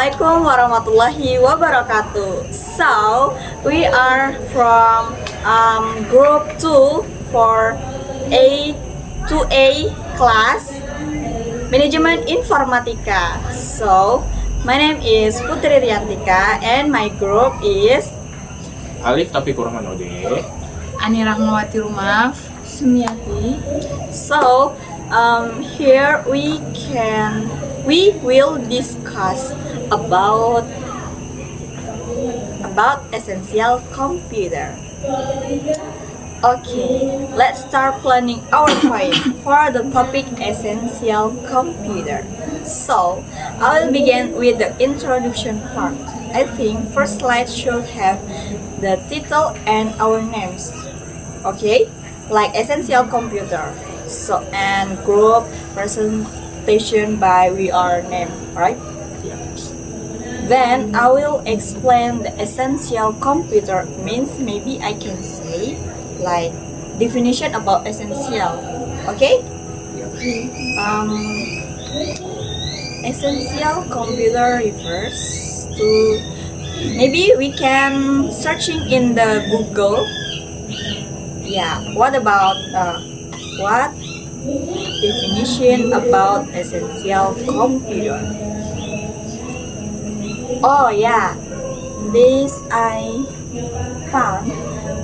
Assalamualaikum warahmatullahi wabarakatuh. So, we are from group 2 for A2A class Management Informatika. So, my name is Putri Riantika and my group is Alif Taufik Rahmanode, Ani Rahmawati Rumaf, Sumiati. So, here we will discuss about essential computer. Okay, let's start planning our point for the topic essential computer. So, I will begin with the introduction part. I think first slide should have the title and our names. Okay, like essential computer. So, and group presentation by we are name, right? Then I will explain the essential computer means. Maybe I can say like definition about essential. Okay? Essential computer refers to, maybe we can searching in the Google. Yeah. What about what definition about essential computer? Oh yeah, this I found.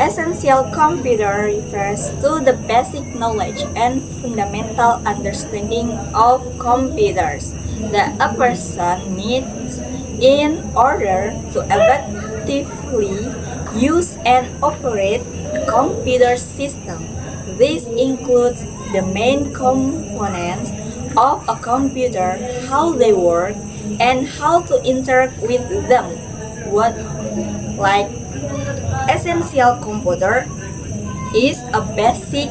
Essential computer refers to the basic knowledge and fundamental understanding of computers that a person needs in order to effectively use and operate a computer system. This includes the main components of a computer, how they work, and how to interact with them. What, like, essential computer is a basic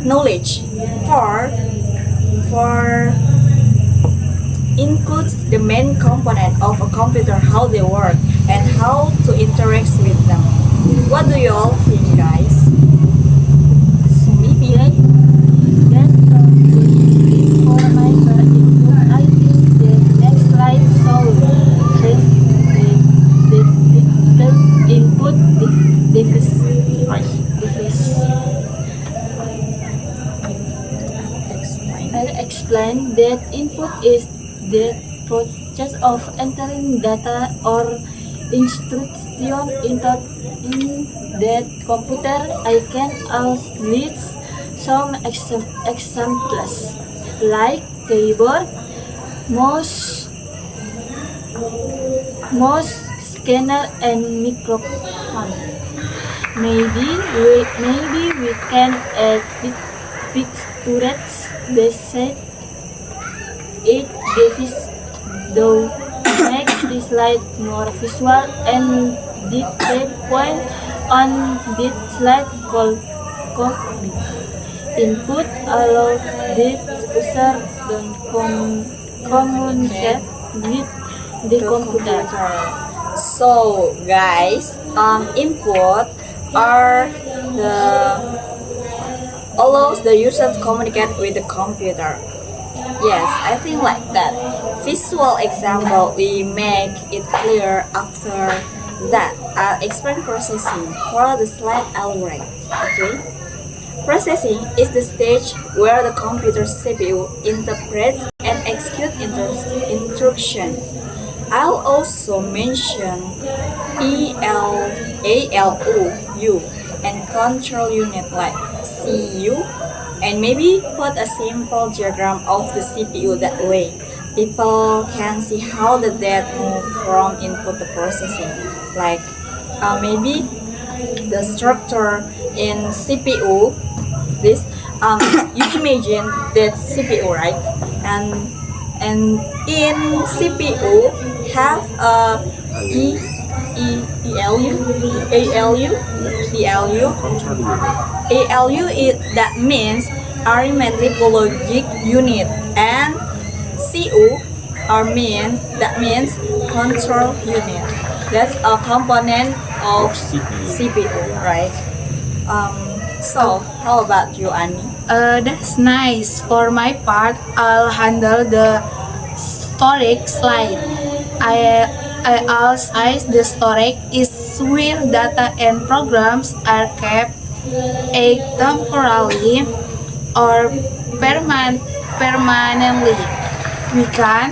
knowledge for includes the main component of a computer, how they work, and how to interact with them. What do you all think, guys? So maybe that's good for my input. I think the next slide shows the input device. I'll explain that input is the process of entering data or instruction into that computer. I can also list some examples like keyboard, mouse, scanner, and microphone. Maybe we can add pictures beside it device though make the slide more visual, and the point on this slide called cockpit. Input allows the user to communicate with the computer. So, guys, input are allows the user to communicate with the computer. Yes, I think like that. Visual example, we make it clear after that. I'll explain processing for the slide I'll write. Okay? Processing is the stage where the computer CPU interprets and executes instructions. I'll also mention ALU and control unit like CU, and maybe put a simple diagram of the CPU. That way people can see how the data move from input to processing. Like maybe the structure in CPU, this you imagine that CPU, right? And in CPU have a ALU that means arithmetic logic unit, and CU that means control unit. That's a component of CPU, right? So how about you, Annie? That's nice. For my part, I'll handle the storage slide. Outside the storage is where data and programs are kept temporarily or permanently. We can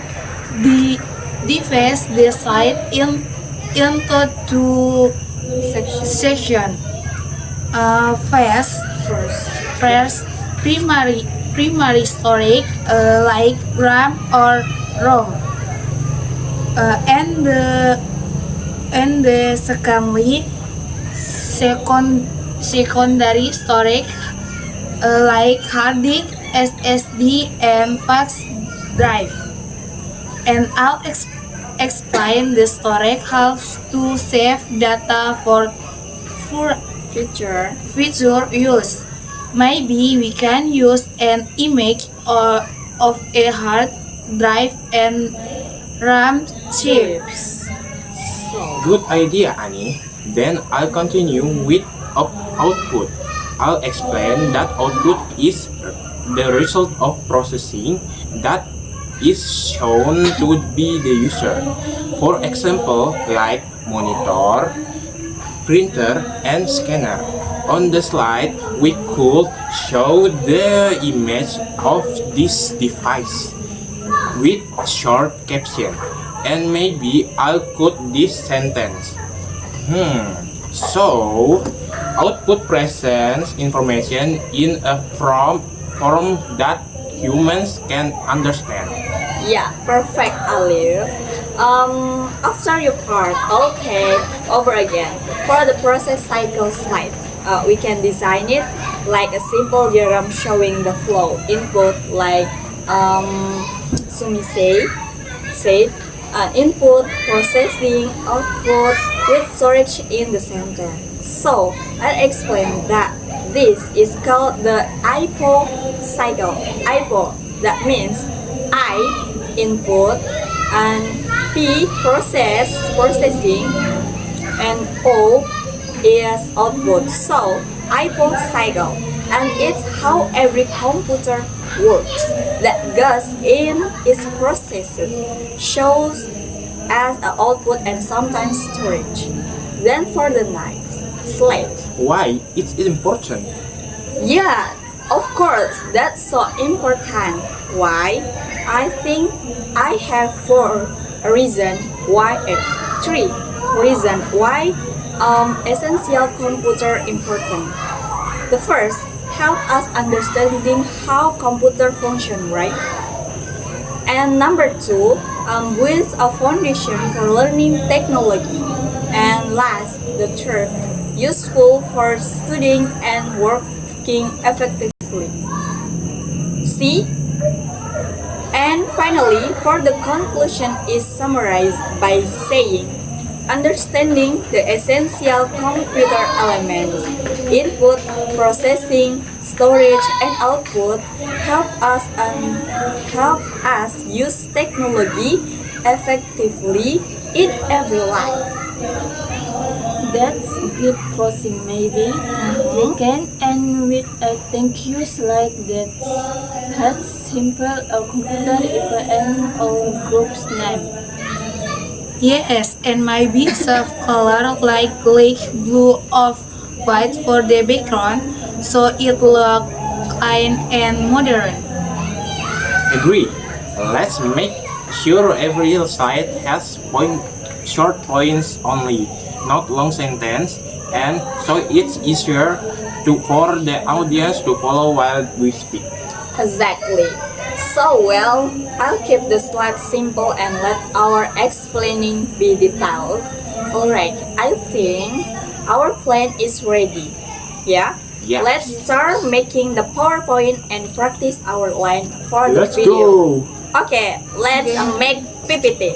divide the slide into two sections. First, primary storage like RAM or ROM, and the secondary storage like hard disk, SSD, and flash drive. And I'll explain the storage helps to save data for Future. future use. Maybe we can use an image of a hard drive and RAM chips. Good idea, Annie. Then I'll continue with output. I'll explain that output is the result of processing that is shown to be the user. For example, like monitor, printer, and scanner. On the slide, we could show the image of this device with short caption, and maybe I'll quote this sentence. So, output presents information in a form that humans can understand. Yeah, perfect, Alif. After your part, okay, over again. For the process cycle slide, we can design it like a simple diagram showing the flow. Input like Sumi said, input, processing, output with storage in the center. So I'll explain that this is called the IPO cycle. IPO, that means I, input, and P, processing, and O is output. So IPO cycle, and it's how every computer works. That goes in is processed, shows as an output and sometimes storage. Then for the next slide. Why? It's important. Yeah, of course, that's so important. Why? I think I have three reasons why essential computer important. The first, help us understanding how computer function, right? And number two, builds a foundation for learning technology. And last, the third, useful for studying and working effectively. See? And finally, for the conclusion is summarized by saying, understanding the essential computer elements, input, processing, storage, and output help us use technology effectively in every life. That's good closing maybe. We can end with a thank you slide that's simple a computer equal and our group's name. Yes, and maybe soft color like blue or white for the background, so it look clean and modern. Agree. Let's make sure every slide has short points only, not long sentence, and so it's easier for the audience to follow while we speak. Exactly. So well, I'll keep the slides simple and let our explaining be detailed. Alright, I think our plan is ready. Yeah? Yeah. Let's start making the PowerPoint and practice our line for the Let's video. go! Okay, let's make PPT.